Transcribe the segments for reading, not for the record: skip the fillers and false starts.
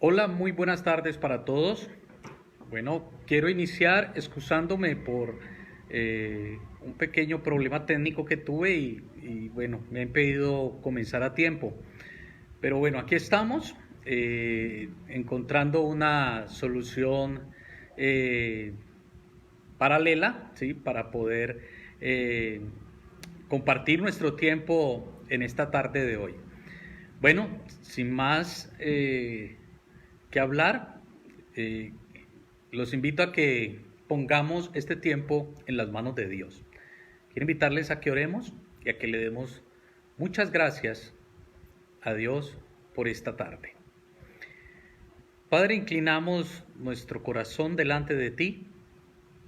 Hola, muy buenas tardes para todos. Bueno, quiero iniciar excusándome por un pequeño problema técnico que tuve y bueno, me ha impedido comenzar a tiempo. Pero bueno, aquí estamos encontrando una solución eh, paralela, ¿sí? Para poder eh, compartir nuestro tiempo en esta tarde de hoy. Bueno, sin más que hablar, eh, los invito a que pongamos este tiempo en las manos de Dios. Quiero invitarles a que oremos y a que le demos muchas gracias a Dios por esta tarde. Padre, inclinamos nuestro corazón delante de ti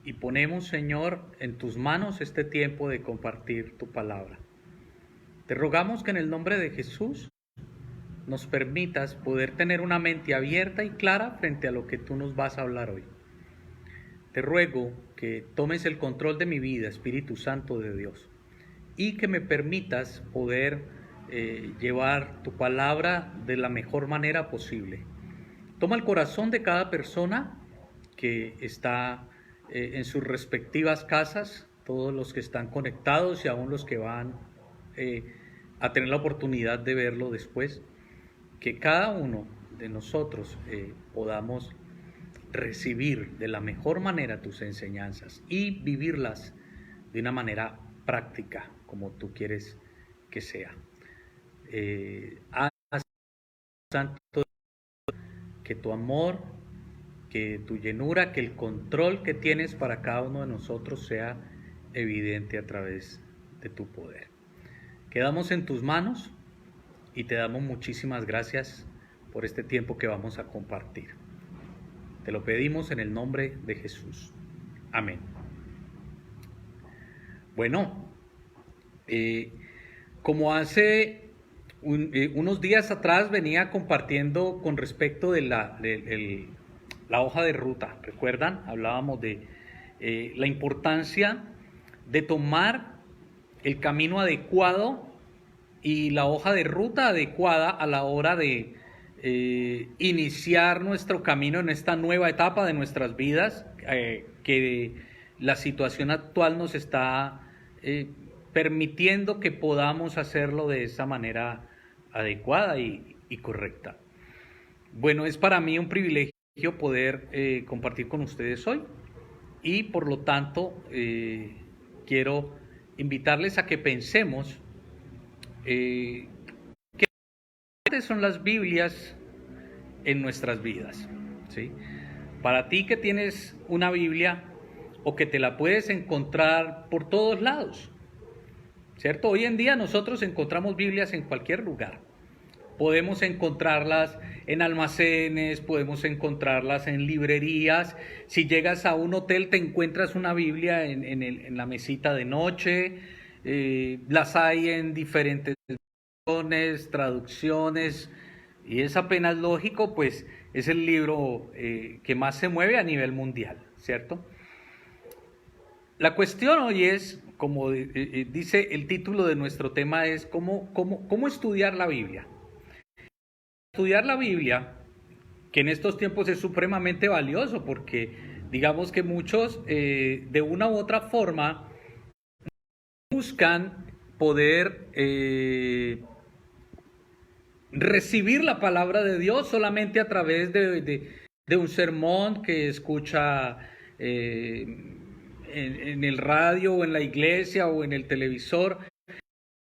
y ponemos, Señor, en tus manos este tiempo de compartir tu palabra. Te rogamos que en el nombre de Jesús nos permitas poder tener una mente abierta y clara frente a lo que tú nos vas a hablar hoy. Te ruego que tomes el control de mi vida, Espíritu Santo de Dios, y que me permitas poder llevar tu palabra de la mejor manera posible. Toma el corazón de cada persona que está en sus respectivas casas, todos los que están conectados y aún los que van a tener la oportunidad de verlo después. Que cada uno de nosotros podamos recibir de la mejor manera tus enseñanzas y vivirlas de una manera práctica, como tú quieres que sea. Haz, Santo, que tu amor, que tu llenura, que el control que tienes para cada uno de nosotros sea evidente a través de tu poder. Quedamos en tus manos y te damos muchísimas gracias por este tiempo que vamos a compartir. Te lo pedimos en el nombre de Jesús. Amén. Bueno, como hace unos días atrás venía compartiendo con respecto de la hoja de ruta, ¿recuerdan? Hablábamos de la importancia de tomar el camino adecuado y la hoja de ruta adecuada a la hora de iniciar nuestro camino en esta nueva etapa de nuestras vidas, que la situación actual nos está permitiendo que podamos hacerlo de esa manera adecuada y correcta. Bueno, es para mí un privilegio poder compartir con ustedes hoy y por lo tanto quiero invitarles a que pensemos ¿qué son las Biblias en nuestras vidas? ¿Sí? Para ti que tienes una Biblia o que te la puedes encontrar por todos lados, ¿cierto? Hoy en día nosotros encontramos Biblias en cualquier lugar. Podemos encontrarlas en almacenes, podemos encontrarlas en librerías. Si llegas a un hotel te encuentras una Biblia en la mesita de noche. Las hay en diferentes versiones, traducciones, y es apenas lógico, pues es el libro que más se mueve a nivel mundial, ¿cierto? La cuestión hoy es, como dice el título de nuestro tema, es cómo estudiar la Biblia. Estudiar la Biblia, que en estos tiempos es supremamente valioso, porque digamos que muchos de una u otra forma buscan poder recibir la palabra de Dios solamente a través de un sermón que escucha en el radio o en la iglesia o en el televisor.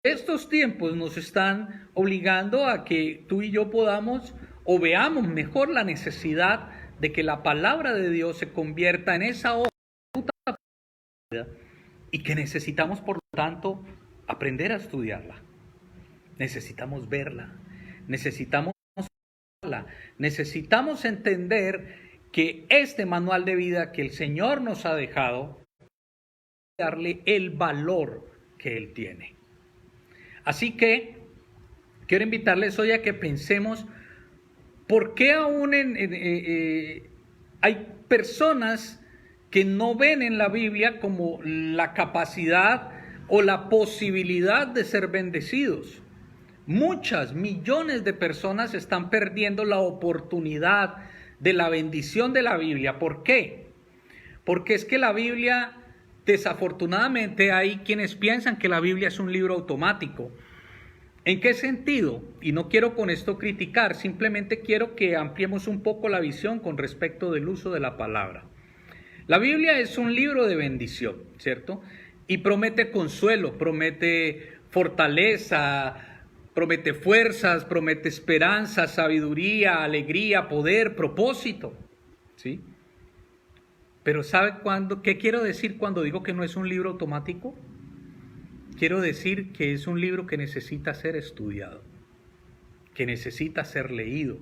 Estos tiempos nos están obligando a que tú y yo podamos o veamos mejor la necesidad de que la palabra de Dios se convierta en esa hoja y que necesitamos, por lo tanto, aprender a estudiarla. Necesitamos verla, necesitamos verla, necesitamos entender que este manual de vida que el Señor nos ha dejado, darle el valor que Él tiene. Así que quiero invitarles hoy a que pensemos por qué aún hay personas que no ven en la Biblia como la capacidad o la posibilidad de ser bendecidos. Muchas, millones de personas están perdiendo la oportunidad de la bendición de la Biblia. ¿Por qué? Porque es que la Biblia, desafortunadamente, hay quienes piensan que la Biblia es un libro automático. ¿En qué sentido? Y no quiero con esto criticar, simplemente quiero que ampliemos un poco la visión con respecto del uso de la palabra. La Biblia es un libro de bendición, ¿cierto? Y promete consuelo, promete fortaleza, promete fuerzas, promete esperanza, sabiduría, alegría, poder, propósito, ¿sí? Pero ¿sabe qué quiero decir cuando digo que no es un libro automático? Quiero decir que es un libro que necesita ser estudiado, que necesita ser leído.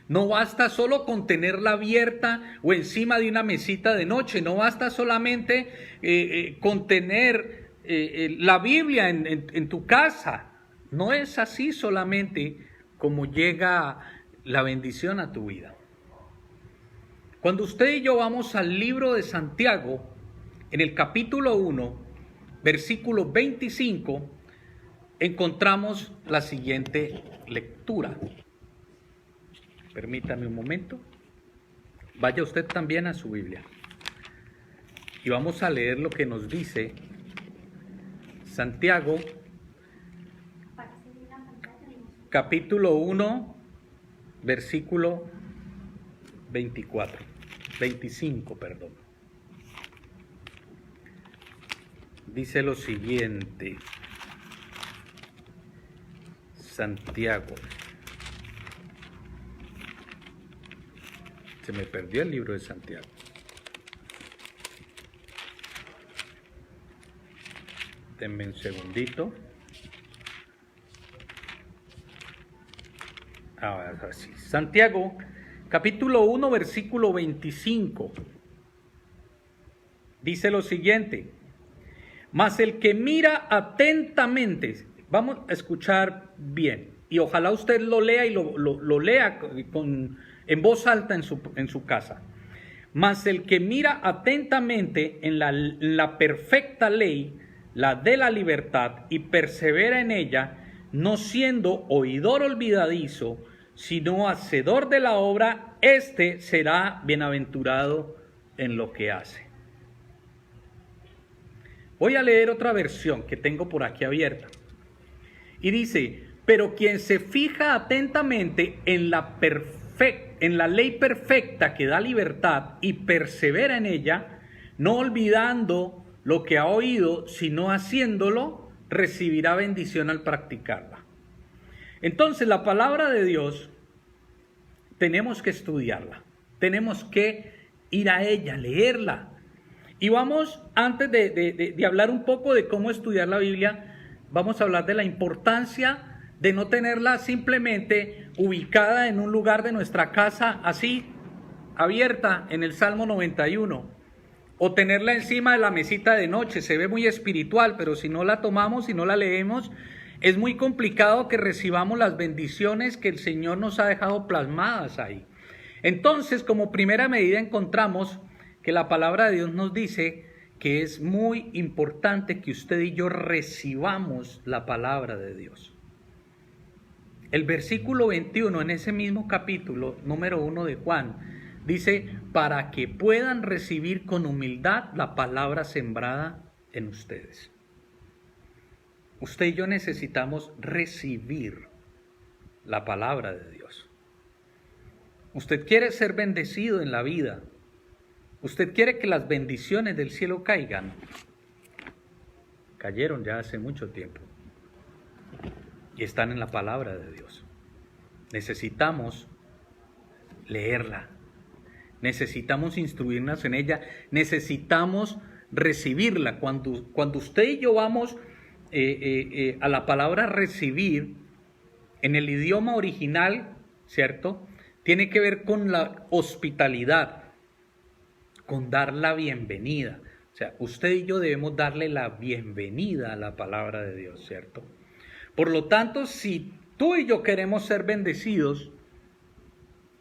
No basta solo con tenerla abierta o encima de una mesita de noche, no basta solamente con tener la Biblia en tu casa. No es así solamente como llega la bendición a tu vida. Cuando usted y yo vamos al libro de Santiago, en el capítulo 1, versículo 25, encontramos la siguiente lectura. Permítame un momento. Vaya usted también a su Biblia. Y vamos a leer lo que nos dice Santiago, capítulo 1, versículo 25, perdón. Dice lo siguiente, Santiago. Se me perdió el libro de Santiago. Denme un segundito. Ahora sí. Santiago, capítulo 1, versículo 25. Dice lo siguiente. Mas el que mira atentamente, vamos a escuchar bien, y ojalá usted lo lea y lo lea en voz alta en su casa. Mas el que mira atentamente en la perfecta ley, la de la libertad, y persevera en ella, no siendo oidor olvidadizo, sino hacedor de la obra, éste será bienaventurado en lo que hace. Voy a leer otra versión que tengo por aquí abierta. Y dice, pero quien se fija atentamente en la ley perfecta que da libertad y persevera en ella, no olvidando lo que ha oído, sino haciéndolo, recibirá bendición al practicarla. Entonces, la palabra de Dios, tenemos que estudiarla, tenemos que ir a ella, leerla. Y vamos, antes de hablar un poco de cómo estudiar la Biblia, vamos a hablar de la importancia de no tenerla simplemente ubicada en un lugar de nuestra casa, así, abierta en el Salmo 91, o tenerla encima de la mesita de noche. Se ve muy espiritual, pero si no la tomamos, si no la leemos, es muy complicado que recibamos las bendiciones que el Señor nos ha dejado plasmadas ahí. Entonces, como primera medida encontramos que la palabra de Dios nos dice que es muy importante que usted y yo recibamos la palabra de Dios. El versículo 21 en ese mismo capítulo, número 1 de Juan, dice, para que puedan recibir con humildad la palabra sembrada en ustedes. Usted y yo necesitamos recibir la palabra de Dios. Usted quiere ser bendecido en la vida. Usted quiere que las bendiciones del cielo caigan. Cayeron ya hace mucho tiempo. Y están en la palabra de Dios. Necesitamos leerla. Necesitamos instruirnos en ella. Necesitamos recibirla. Cuando usted y yo vamos a la palabra recibir, en el idioma original, ¿cierto? Tiene que ver con la hospitalidad, con dar la bienvenida. O sea, usted y yo debemos darle la bienvenida a la palabra de Dios, ¿cierto? Por lo tanto, si tú y yo queremos ser bendecidos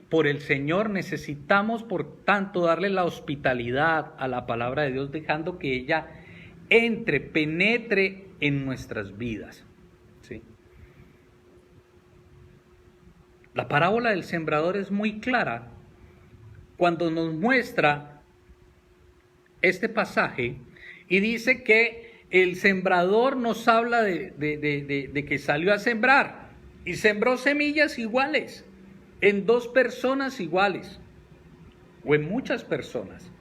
por el Señor, necesitamos, por tanto, darle la hospitalidad a la palabra de Dios, dejando que ella entre, penetre en nuestras vidas, ¿sí? La parábola del sembrador es muy clara cuando nos muestra este pasaje y dice que el sembrador nos habla de que salió a sembrar y sembró semillas iguales en dos personas iguales o en muchas personas.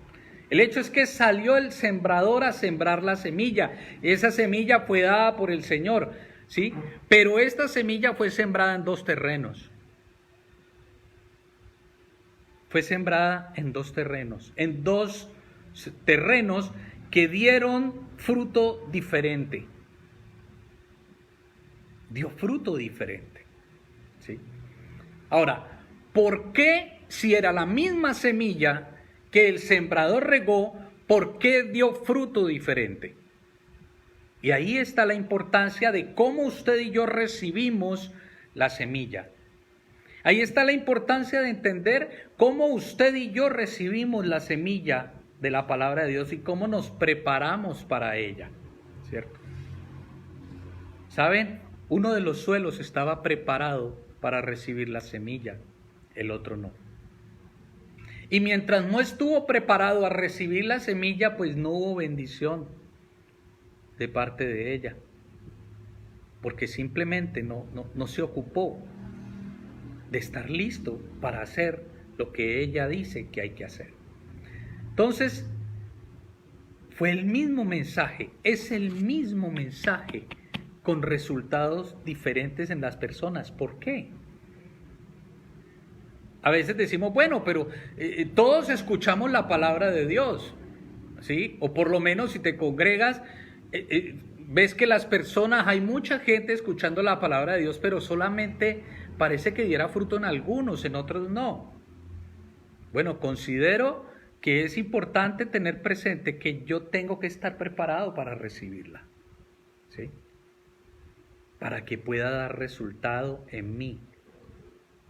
El hecho es que salió el sembrador a sembrar la semilla. Esa semilla fue dada por el Señor, ¿sí? Pero esta semilla fue sembrada en dos terrenos. Fue sembrada en dos terrenos que dieron fruto diferente. Dio fruto diferente, ¿sí? Ahora, ¿por qué si era la misma semilla que el sembrador regó, por qué dio fruto diferente? Y ahí está la importancia de cómo usted y yo recibimos la semilla. Ahí está la importancia de entender cómo usted y yo recibimos la semilla de la palabra de Dios y cómo nos preparamos para ella, ¿cierto? ¿Saben? Uno de los suelos estaba preparado para recibir la semilla, el otro no. Y mientras no estuvo preparado a recibir la semilla, pues no hubo bendición de parte de ella, porque simplemente no se ocupó de estar listo para hacer lo que ella dice que hay que hacer. Entonces, fue el mismo mensaje, es el mismo mensaje con resultados diferentes en las personas. ¿Por qué? A veces decimos, bueno, pero todos escuchamos la palabra de Dios, ¿sí? O por lo menos si te congregas, ves que las personas, hay mucha gente escuchando la palabra de Dios, pero solamente parece que diera fruto en algunos, en otros no. Bueno, considero que es importante tener presente que yo tengo que estar preparado para recibirla, ¿sí? Para que pueda dar resultado en mí.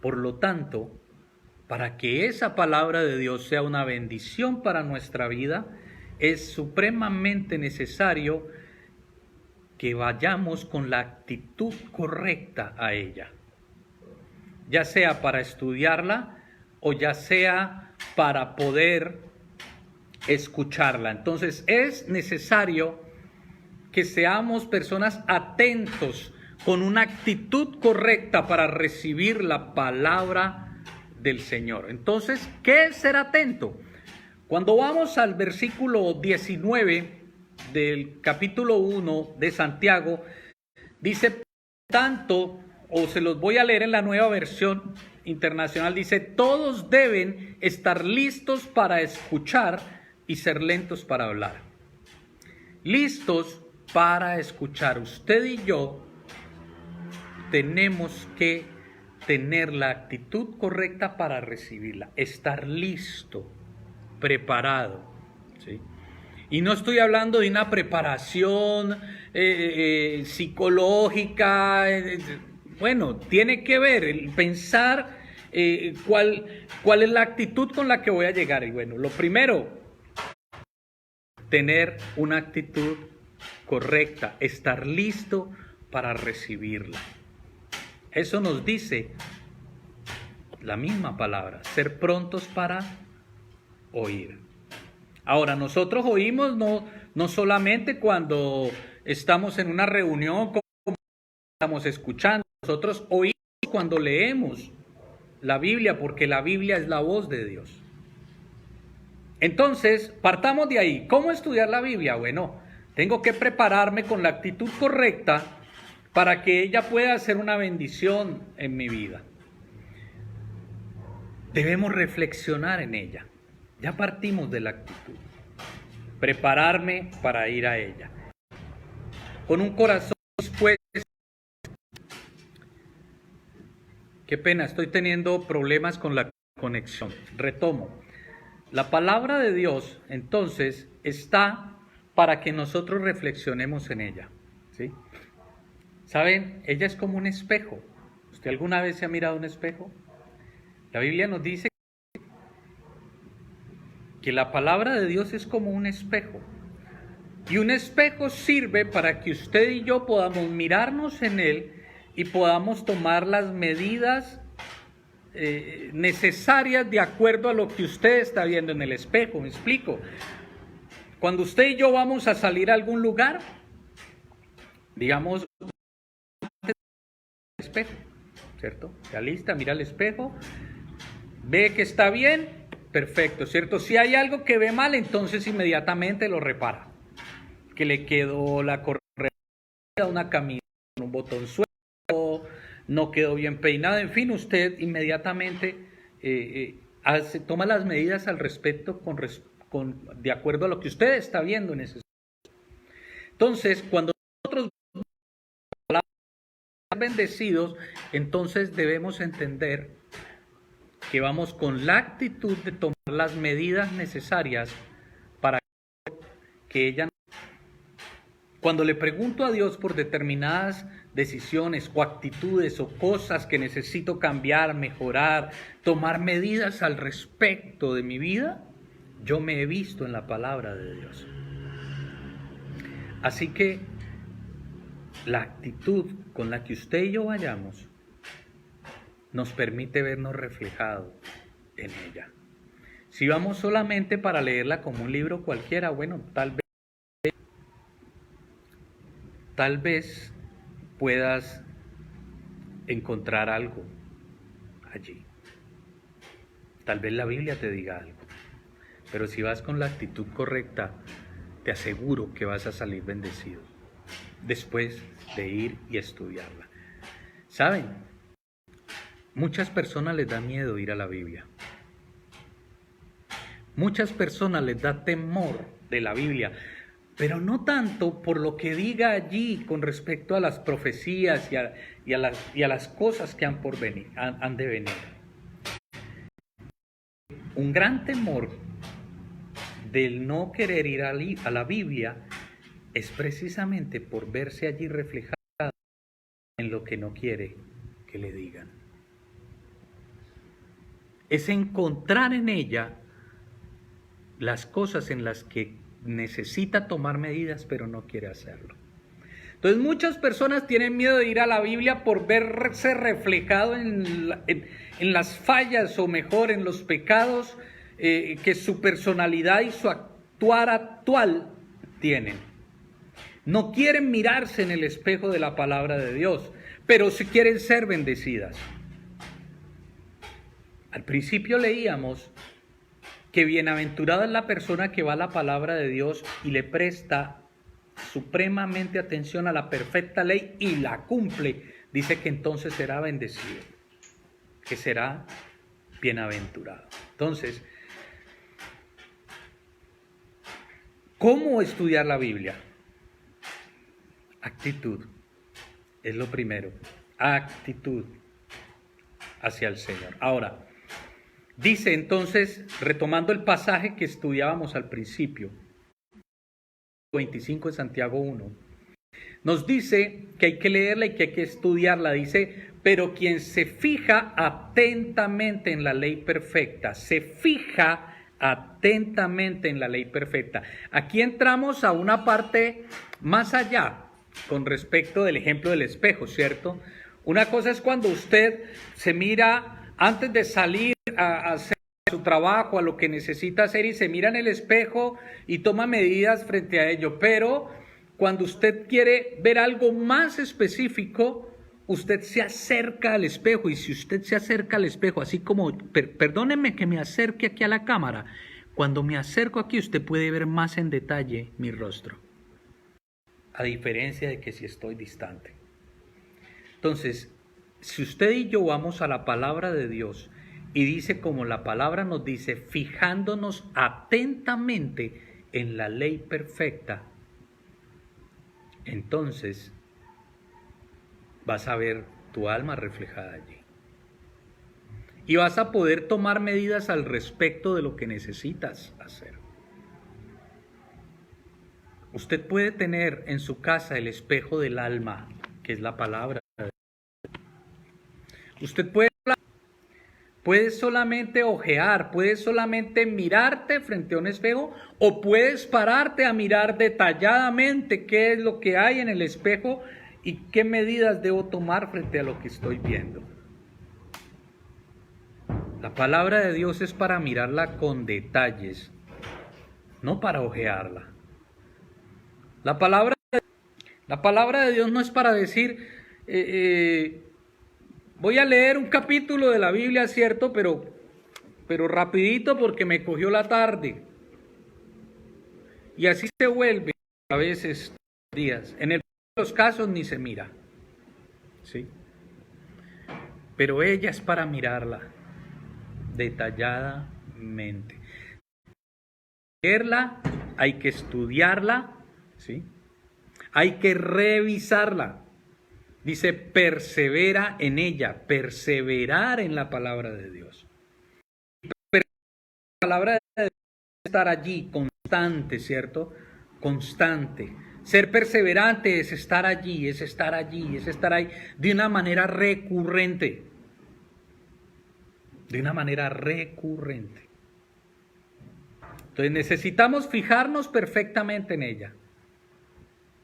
Por lo tanto, para que esa palabra de Dios sea una bendición para nuestra vida, es supremamente necesario que vayamos con la actitud correcta a ella, ya sea para estudiarla o ya sea para poder escucharla. Entonces es necesario que seamos personas atentos con una actitud correcta para recibir la palabra del Señor. Entonces, ¿qué es ser atento? Cuando vamos al versículo 19 del capítulo 1 de Santiago, dice tanto, o se los voy a leer en la Nueva Versión Internacional, dice: todos deben estar listos para escuchar y ser lentos para hablar. Listos para escuchar. Usted y yo tenemos que tener la actitud correcta para recibirla, estar listo, preparado, ¿sí? Y no estoy hablando de una preparación psicológica. Bueno, tiene que ver el pensar cuál es la actitud con la que voy a llegar. Y bueno, lo primero, tener una actitud correcta, estar listo para recibirla. Eso nos dice la misma palabra, ser prontos para oír. Ahora, nosotros oímos no solamente cuando estamos en una reunión, como estamos escuchando, nosotros oímos cuando leemos la Biblia, porque la Biblia es la voz de Dios. Entonces, partamos de ahí. ¿Cómo estudiar la Biblia? Bueno, tengo que prepararme con la actitud correcta para que ella pueda ser una bendición en mi vida. Debemos reflexionar en ella. Ya partimos de la actitud. Prepararme para ir a ella. Con un corazón dispuesto. Qué pena, estoy teniendo problemas con la conexión. Retomo. La palabra de Dios, entonces, está para que nosotros reflexionemos en ella, ¿sí? ¿Saben? Ella es como un espejo. ¿Usted alguna vez se ha mirado un espejo? La Biblia nos dice que la palabra de Dios es como un espejo. Y un espejo sirve para que usted y yo podamos mirarnos en él y podamos tomar las medidas necesarias de acuerdo a lo que usted está viendo en el espejo. ¿Me explico? Cuando usted y yo vamos a salir a algún lugar, digamos, el espejo, ¿cierto? Se alista, mira el espejo, ve que está bien, perfecto, ¿cierto? Si hay algo que ve mal, entonces inmediatamente lo repara. Que le quedó la correa, una camisa con un botón suelto, no quedó bien peinado, en fin, usted inmediatamente toma las medidas al respecto de acuerdo a lo que usted está viendo en ese. Entonces, cuando nosotros somos bendecidos, entonces debemos entender que vamos con la actitud de tomar las medidas necesarias para que ella. Cuando le pregunto a Dios por determinadas decisiones o actitudes o cosas que necesito cambiar, mejorar, tomar medidas al respecto de mi vida, yo me he visto en la palabra de Dios. Así que la actitud con la que usted y yo vayamos nos permite vernos reflejados en ella. Si vamos solamente para leerla como un libro cualquiera, bueno, tal vez puedas encontrar algo allí. Tal vez la Biblia te diga algo. Pero si vas con la actitud correcta, te aseguro que vas a salir bendecido después de ir y estudiarla. ¿Saben? Muchas personas les da miedo ir a la Biblia. Muchas personas les da temor de la Biblia. Pero no tanto por lo que diga allí con respecto a las profecías y a las cosas que han de venir. Un gran temor del no querer ir a la Biblia es precisamente por verse allí reflejado en lo que no quiere que le digan. Es encontrar en ella las cosas en las que necesita tomar medidas, pero no quiere hacerlo. Entonces muchas personas tienen miedo de ir a la Biblia por verse reflejado en las fallas, o mejor, en los pecados que su personalidad y su actuar actual tienen. No quieren mirarse en el espejo de la palabra de Dios, pero sí quieren ser bendecidas. Al principio leíamos que bienaventurada es la persona que va a la palabra de Dios y le presta supremamente atención a la perfecta ley y la cumple. Dice que entonces será bendecido, que será bienaventurado. Entonces, ¿cómo estudiar la Biblia? Actitud es lo primero. Actitud hacia el Señor. Ahora, dice entonces, retomando el pasaje que estudiábamos al principio, 25 de Santiago 1, nos dice que hay que leerla y que hay que estudiarla. Dice, pero quien se fija atentamente en la ley perfecta, se fija atentamente en la ley perfecta. Aquí entramos a una parte más allá con respecto del ejemplo del espejo, ¿cierto? Una cosa es cuando usted se mira antes de salir a hacer su trabajo, a lo que necesita hacer, y se mira en el espejo y toma medidas frente a ello. Pero cuando usted quiere ver algo más específico, usted se acerca al espejo. Y si usted se acerca al espejo, así como, perdónenme que me acerque aquí a la cámara, cuando me acerco aquí usted puede ver más en detalle mi rostro, a diferencia de que si estoy distante. Entonces, si usted y yo vamos a la palabra de Dios y dice como la palabra nos dice, fijándonos atentamente en la ley perfecta, entonces vas a ver tu alma reflejada allí. Y vas a poder tomar medidas al respecto de lo que necesitas hacer. Usted puede tener en su casa el espejo del alma, que es la palabra. Usted puedes solamente ojear, puedes solamente mirarte frente a un espejo, o puedes pararte a mirar detalladamente qué es lo que hay en el espejo y qué medidas debo tomar frente a lo que estoy viendo. La palabra de Dios es para mirarla con detalles, no para ojearla. La palabra de Dios no es para decir, voy a leer un capítulo de la Biblia, cierto, pero rapidito porque me cogió la tarde. Y así se vuelve a veces días. En el peor de los casos ni se mira, ¿sí? Pero ella es para mirarla detalladamente. Leerla, hay que estudiarla, ¿sí? Hay que revisarla. Dice, persevera en ella, perseverar en la palabra de Dios. La palabra de Dios es estar allí, constante, ¿cierto? Constante. Ser perseverante es estar allí, es estar allí, es estar ahí de una manera recurrente. De una manera recurrente. Entonces necesitamos fijarnos perfectamente en ella.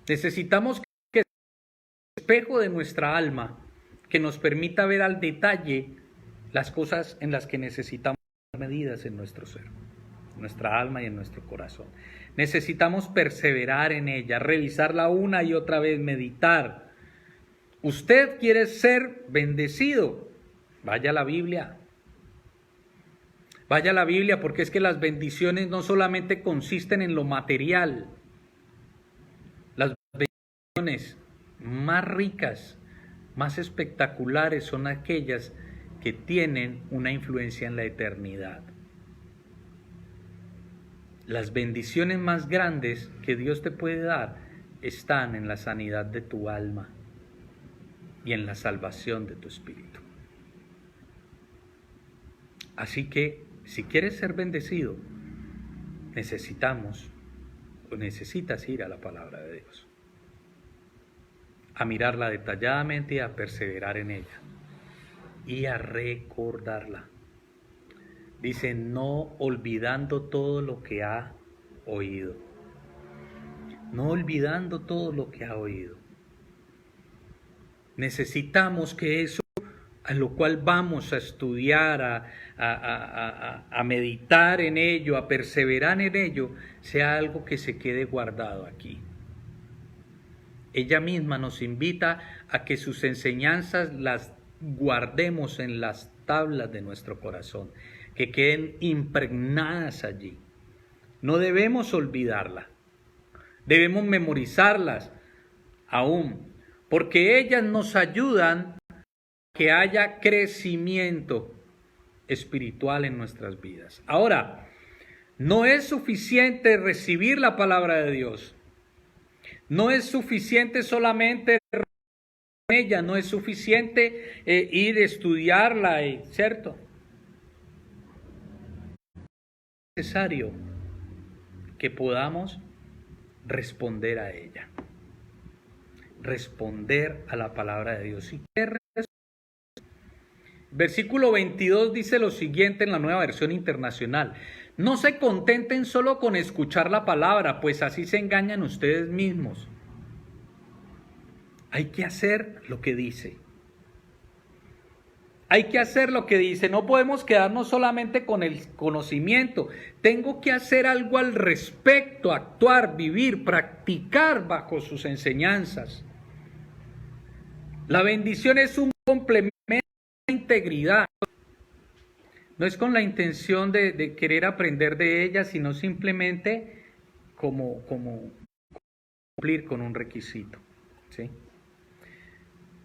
Necesitamos que sea el espejo de nuestra alma, que nos permita ver al detalle las cosas en las que necesitamos medidas en nuestro ser, en nuestra alma y en nuestro corazón. Necesitamos perseverar en ella, revisarla una y otra vez, meditar. Usted quiere ser bendecido, vaya a la Biblia. Vaya a la Biblia, porque es que las bendiciones no solamente consisten en lo material. Las bendiciones más ricas, más espectaculares son aquellas que tienen una influencia en la eternidad. Las bendiciones más grandes que Dios te puede dar están en la sanidad de tu alma y en la salvación de tu espíritu. Así que, si quieres ser bendecido, necesitas ir a la palabra de Dios, a mirarla detalladamente y a perseverar en ella y a recordarla. Dice, no olvidando todo lo que ha oído. No olvidando todo lo que ha oído. Necesitamos que eso a lo cual vamos a estudiar, a meditar en ello, a perseverar en ello, sea algo que se quede guardado aquí. Ella misma nos invita a que sus enseñanzas las guardemos en las tablas de nuestro corazón, que queden impregnadas allí. No debemos olvidarla, debemos memorizarlas aún, porque ellas nos ayudan que haya crecimiento espiritual en nuestras vidas. Ahora, no es suficiente recibir la palabra de Dios. No es suficiente solamente en ella, no es suficiente ir a estudiarla, ¿cierto? Es necesario que podamos responder a ella. Responder a la palabra de Dios. Versículo 22 dice lo siguiente en la Nueva Versión Internacional. No se contenten solo con escuchar la palabra, pues así se engañan ustedes mismos. Hay que hacer lo que dice. Hay que hacer lo que dice. No podemos quedarnos solamente con el conocimiento. Tengo que hacer algo al respecto, actuar, vivir, practicar bajo sus enseñanzas. La bendición es un complemento de integridad. No es con la intención de querer aprender de ella, sino simplemente como cumplir con un requisito, ¿sí?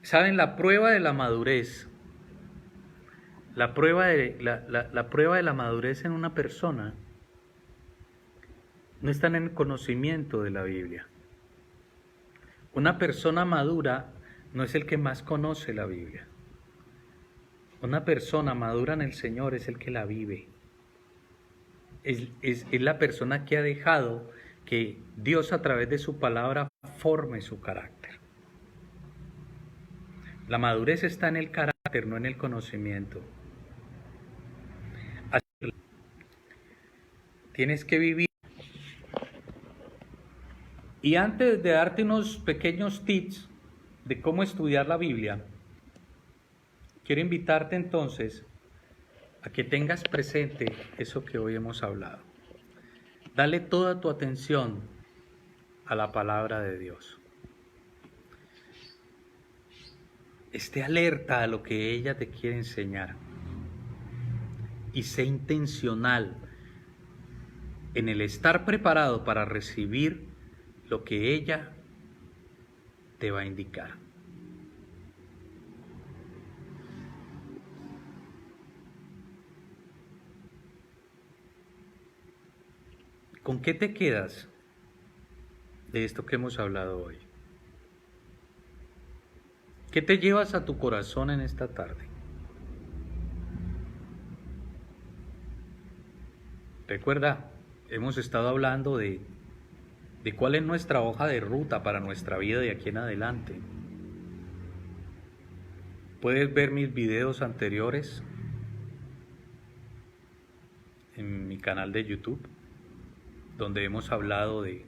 ¿Saben? La prueba de la madurez, la prueba de la madurez en una persona no está en el conocimiento de la Biblia. Una persona madura no es el que más conoce la Biblia. Una persona madura en el Señor es el que la vive. Es la persona que ha dejado que Dios a través de su palabra forme su carácter. La madurez está en el carácter, no en el conocimiento. Así, tienes que vivir. Y antes de darte unos pequeños tips de cómo estudiar la Biblia, quiero invitarte entonces a que tengas presente eso que hoy hemos hablado. Dale toda tu atención a la palabra de Dios. Esté alerta a lo que ella te quiere enseñar y sé intencional en el estar preparado para recibir lo que ella te va a indicar. ¿Con qué te quedas de esto que hemos hablado hoy? ¿Qué te llevas a tu corazón en esta tarde? Recuerda, hemos estado hablando de cuál es nuestra hoja de ruta para nuestra vida de aquí en adelante. Puedes ver mis videos anteriores en mi canal de YouTube, donde hemos hablado de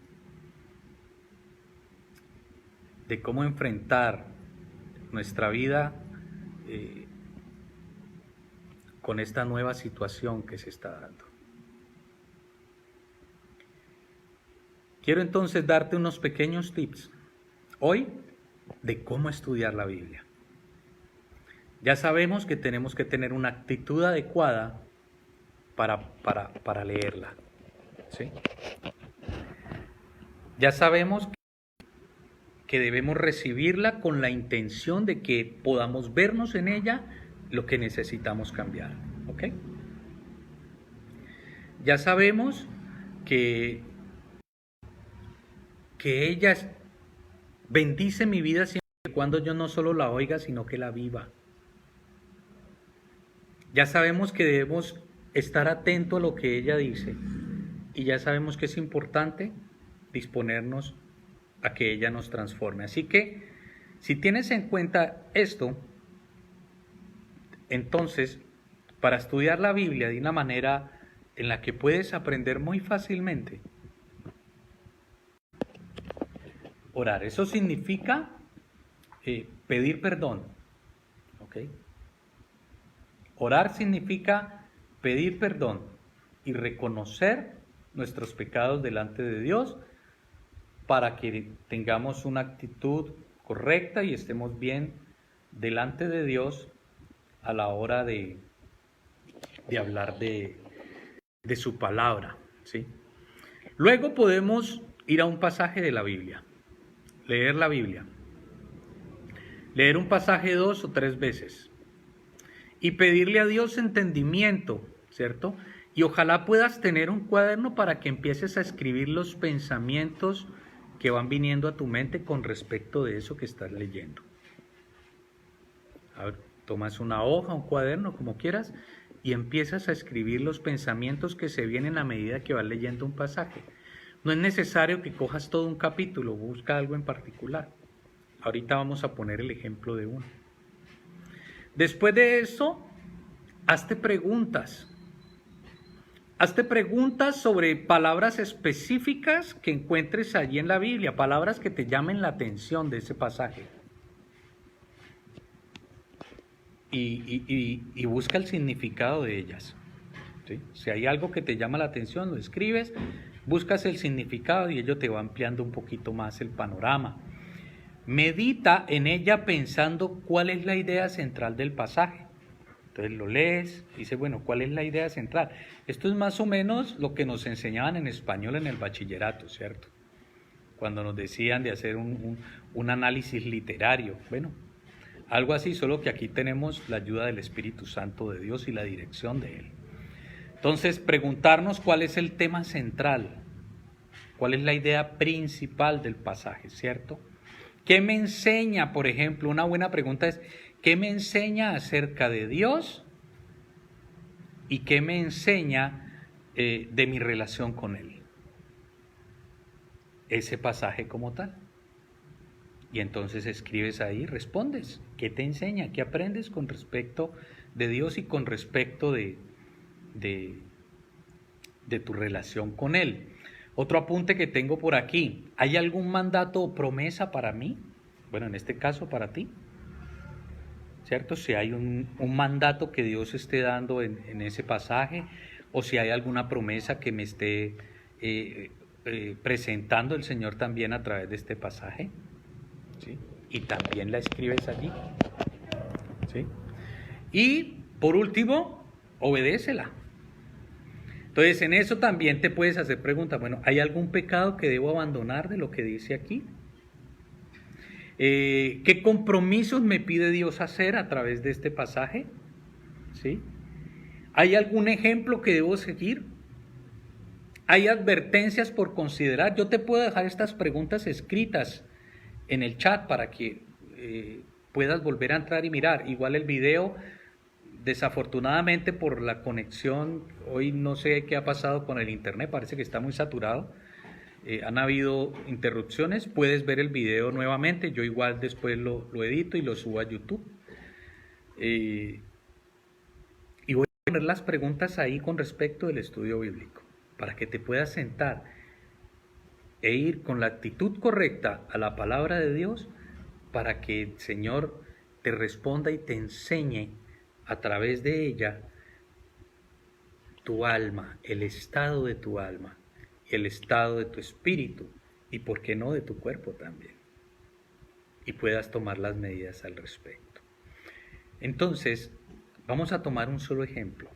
cómo enfrentar nuestra vida con esta nueva situación que se está dando. Quiero entonces darte unos pequeños tips hoy de cómo estudiar la Biblia. Ya sabemos que tenemos que tener una actitud adecuada para leerla, ¿sí? Ya sabemos que debemos recibirla con la intención de que podamos vernos en ella lo que necesitamos cambiar, ¿ok? Ya sabemos que ella bendice mi vida siempre y cuando yo no solo la oiga, sino que la viva. Ya sabemos que debemos estar atentos a lo que ella dice y ya sabemos que es importante disponernos a que ella nos transforme. Así que, si tienes en cuenta esto, entonces, para estudiar la Biblia de una manera en la que puedes aprender muy fácilmente, orar. Eso significa pedir perdón, ¿ok? Orar significa pedir perdón y reconocer nuestros pecados delante de Dios para que tengamos una actitud correcta y estemos bien delante de Dios a la hora de hablar de su palabra, ¿sí? Luego podemos ir a un pasaje de la Biblia, leer la Biblia, leer un pasaje 2 o 3 veces y pedirle a Dios entendimiento, ¿cierto? Y ojalá puedas tener un cuaderno para que empieces a escribir los pensamientos que van viniendo a tu mente con respecto de eso que estás leyendo. A ver, tomas una hoja, un cuaderno, como quieras, y empiezas a escribir los pensamientos que se vienen a medida que vas leyendo un pasaje. No es necesario que cojas todo un capítulo, busca algo en particular. Ahorita vamos a poner el ejemplo de uno. Después de eso, hazte preguntas. Hazte preguntas sobre palabras específicas que encuentres allí en la Biblia, palabras que te llamen la atención de ese pasaje. Y busca el significado de ellas, ¿sí? Si hay algo que te llama la atención, lo escribes, buscas el significado y ello te va ampliando un poquito más el panorama. Medita en ella pensando cuál es la idea central del pasaje. Entonces lo lees y dices, bueno, ¿cuál es la idea central? Esto es más o menos lo que nos enseñaban en español en el bachillerato, ¿cierto? Cuando nos decían de hacer un análisis literario. Bueno, algo así, solo que aquí tenemos la ayuda del Espíritu Santo de Dios y la dirección de Él. Entonces, preguntarnos cuál es el tema central, cuál es la idea principal del pasaje, ¿cierto? ¿Qué me enseña, por ejemplo? Una buena pregunta es, ¿qué me enseña acerca de Dios? ¿Y qué me enseña de mi relación con Él? Ese pasaje como tal. Y entonces escribes ahí, respondes. ¿Qué te enseña? ¿Qué aprendes con respecto de Dios y con respecto de tu relación con Él? Otro apunte que tengo por aquí. ¿Hay algún mandato o promesa para mí? Bueno, en este caso para ti. ¿cierto? Si hay un mandato que Dios esté dando en ese pasaje, o si hay alguna promesa que me esté presentando el Señor también a través de este pasaje, ¿sí? Y también la escribes allí, ¿sí? Y por último, obedécela. Entonces, en eso también te puedes hacer preguntas. Bueno, ¿hay algún pecado que debo abandonar de lo que dice aquí? ¿Qué compromisos me pide Dios hacer a través de este pasaje? ¿Sí? ¿Hay algún ejemplo que debo seguir? ¿Hay advertencias por considerar? Yo te puedo dejar estas preguntas escritas en el chat para que puedas volver a entrar y mirar. Igual el video, desafortunadamente por la conexión, hoy no sé qué ha pasado con el internet, parece que está muy saturado. Han habido interrupciones, puedes ver el video nuevamente, yo igual después lo edito y lo subo a YouTube. Y voy a poner las preguntas ahí con respecto del estudio bíblico, para que te puedas sentar e ir con la actitud correcta a la palabra de Dios, para que el Señor te responda y te enseñe a través de ella tu alma, el estado de tu alma, el estado de tu espíritu y por qué no de tu cuerpo también, y puedas tomar las medidas al respecto. Entonces, vamos a tomar un solo ejemplo.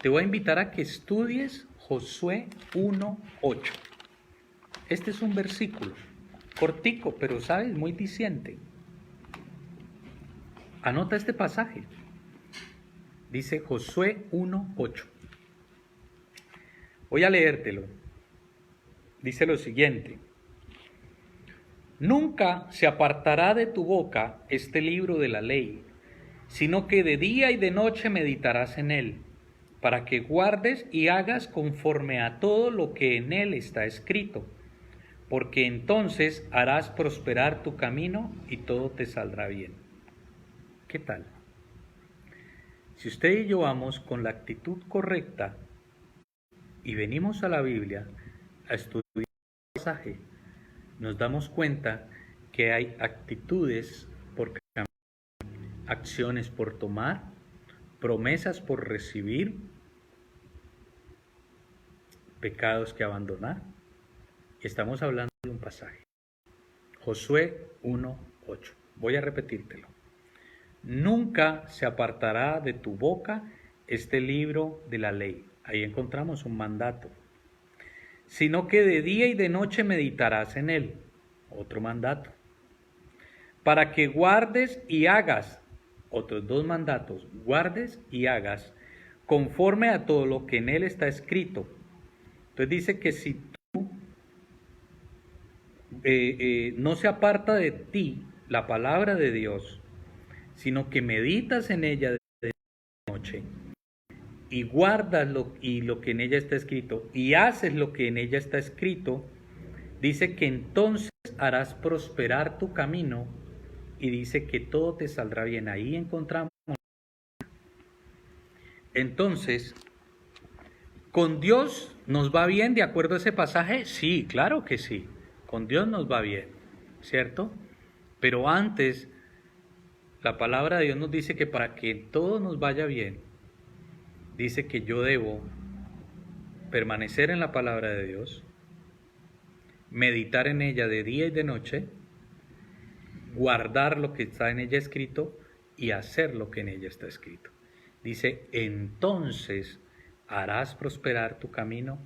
Te voy a invitar a que estudies Josué 1:8. Este es un versículo cortico, pero sabes, muy diciente. Anota este pasaje. Dice Josué 1:8. Voy a leértelo. Dice lo siguiente: nunca se apartará de tu boca este libro de la ley, sino que de día y de noche meditarás en él, para que guardes y hagas conforme a todo lo que en él está escrito, porque entonces harás prosperar tu camino y todo te saldrá bien. ¿Qué tal? Si usted y yo vamos con la actitud correcta y venimos a la Biblia a estudiar el pasaje, nos damos cuenta que hay actitudes por cambiar, acciones por tomar, promesas por recibir, pecados que abandonar. Estamos hablando de un pasaje. Josué 1:8. Voy a repetírtelo. Nunca se apartará de tu boca este libro de la ley. Ahí encontramos un mandato. Sino que de día y de noche meditarás en él. Otro mandato. Para que guardes y hagas, otros dos mandatos, guardes y hagas conforme a todo lo que en él está escrito. Entonces dice que si tú no se aparta de ti la palabra de Dios, sino que meditas en ella de noche y guardas lo que en ella está escrito y haces lo que en ella está escrito, dice que entonces harás prosperar tu camino y dice que todo te saldrá bien. Ahí encontramos. Entonces, ¿con Dios nos va bien de acuerdo a ese pasaje? Sí, claro que sí. Con Dios nos va bien, ¿cierto? Pero antes, la palabra de Dios nos dice que para que todo nos vaya bien, dice que yo debo permanecer en la palabra de Dios, meditar en ella de día y de noche, guardar lo que está en ella escrito y hacer lo que en ella está escrito. Dice, entonces harás prosperar tu camino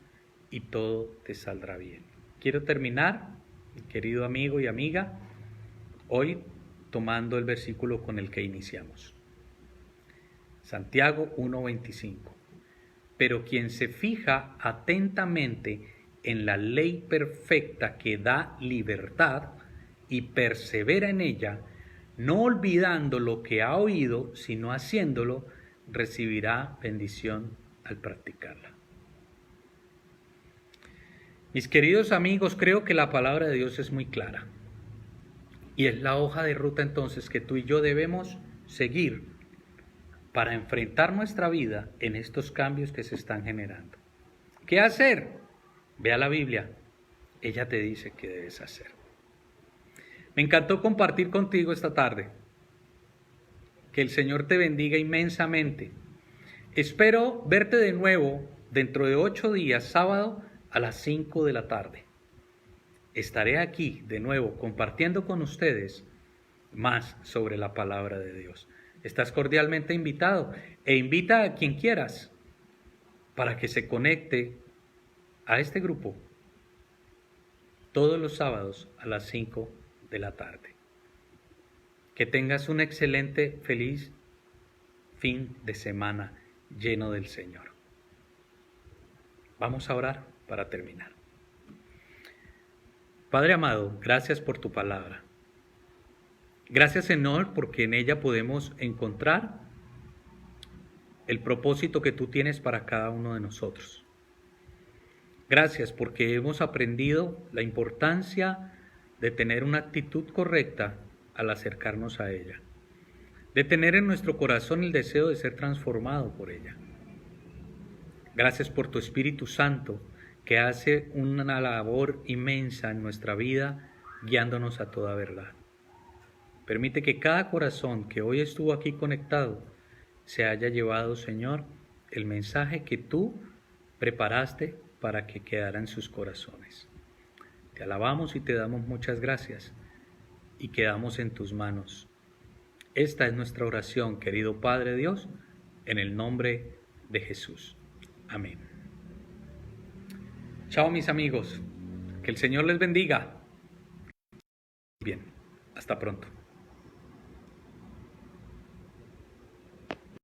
y todo te saldrá bien. Quiero terminar, querido amigo y amiga, hoy tomando el versículo con el que iniciamos. Santiago 1:25. Pero quien se fija atentamente en la ley perfecta que da libertad y persevera en ella, no olvidando lo que ha oído, sino haciéndolo, recibirá bendición al practicarla. Mis queridos amigos, creo que la palabra de Dios es muy clara. Y es la hoja de ruta entonces que tú y yo debemos seguir para enfrentar nuestra vida en estos cambios que se están generando. ¿Qué hacer? Ve a la Biblia. Ella te dice qué debes hacer. Me encantó compartir contigo esta tarde. Que el Señor te bendiga inmensamente. Espero verte de nuevo dentro de 8 días, sábado, a las 5 de la tarde. Estaré aquí de nuevo compartiendo con ustedes más sobre la palabra de Dios. Estás cordialmente invitado e invita a quien quieras para que se conecte a este grupo todos los sábados a las 5 de la tarde. Que tengas un excelente, feliz fin de semana lleno del Señor. Vamos a orar para terminar. Padre amado, gracias por tu palabra. Gracias, Señor, porque en ella podemos encontrar el propósito que tú tienes para cada uno de nosotros. Gracias porque hemos aprendido la importancia de tener una actitud correcta al acercarnos a ella, de tener en nuestro corazón el deseo de ser transformado por ella. Gracias por tu Espíritu Santo que hace una labor inmensa en nuestra vida, guiándonos a toda verdad. Permite que cada corazón que hoy estuvo aquí conectado se haya llevado, Señor, el mensaje que tú preparaste para que quedara en sus corazones. Te alabamos y te damos muchas gracias y quedamos en tus manos. Esta es nuestra oración, querido Padre Dios, en el nombre de Jesús. Amén. Chao, mis amigos. Que el Señor les bendiga. Bien, hasta pronto.